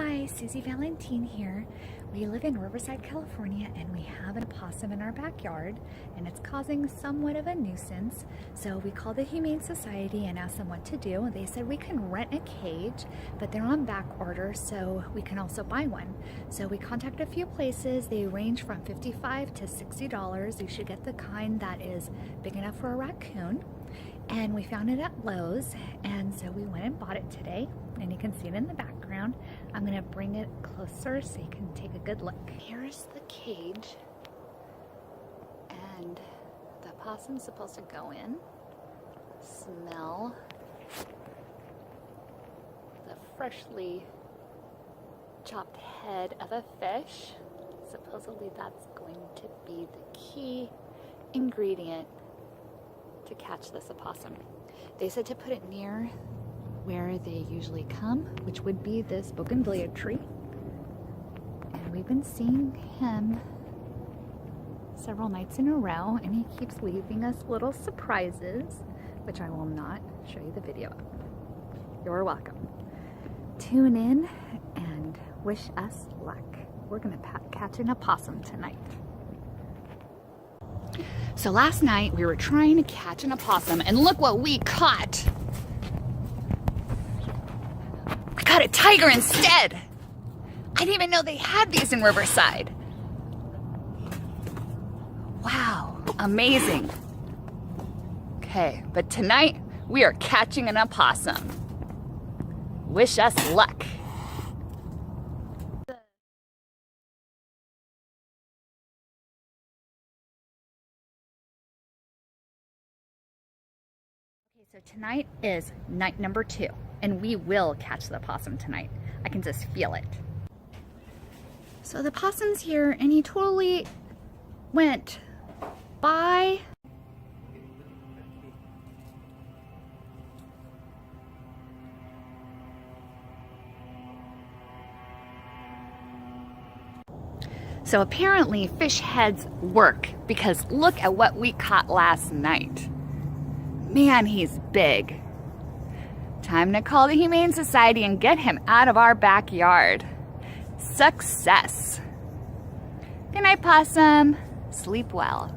Hi, Susie Valentine here. We live in Riverside, California, and we have an opossum in our backyard, and it's causing somewhat of a nuisance. So we called the Humane Society and asked them what to do. They said we can rent a cage, but they're on back order, so we can also buy one. So we contacted a few places. They range from $55 to $60. You should get the kind that is big enough for a raccoon. And we found it at Lowe's, and so we went and bought it today, and you can see it in the background. I'm gonna bring it closer so you can take a good look. Here's the cage, and the possum's supposed to go in, smell the freshly chopped head of a fish. Supposedly that's going to be the key ingredient to catch this opossum. They said to put it near where they usually come, which would be this bougainvillea tree. And we've been seeing him several nights in a row, and he keeps leaving us little surprises, which I will not show you the video of. You're welcome. Tune in and wish us luck. We're gonna catch an opossum tonight. So last night we were trying to catch an opossum, and look what we caught. I caught a tiger instead. I didn't even know they had these in Riverside. Wow, amazing. Okay, but tonight we are catching an opossum. Wish us luck. So tonight is night number 2, and we will catch the possum tonight. I can just feel it. So the possum's here, and he totally went by. So apparently fish heads work, because look at what we caught last night. Man, he's big. Time to call the Humane Society and get him out of our backyard. Success. Good night, possum. Sleep well.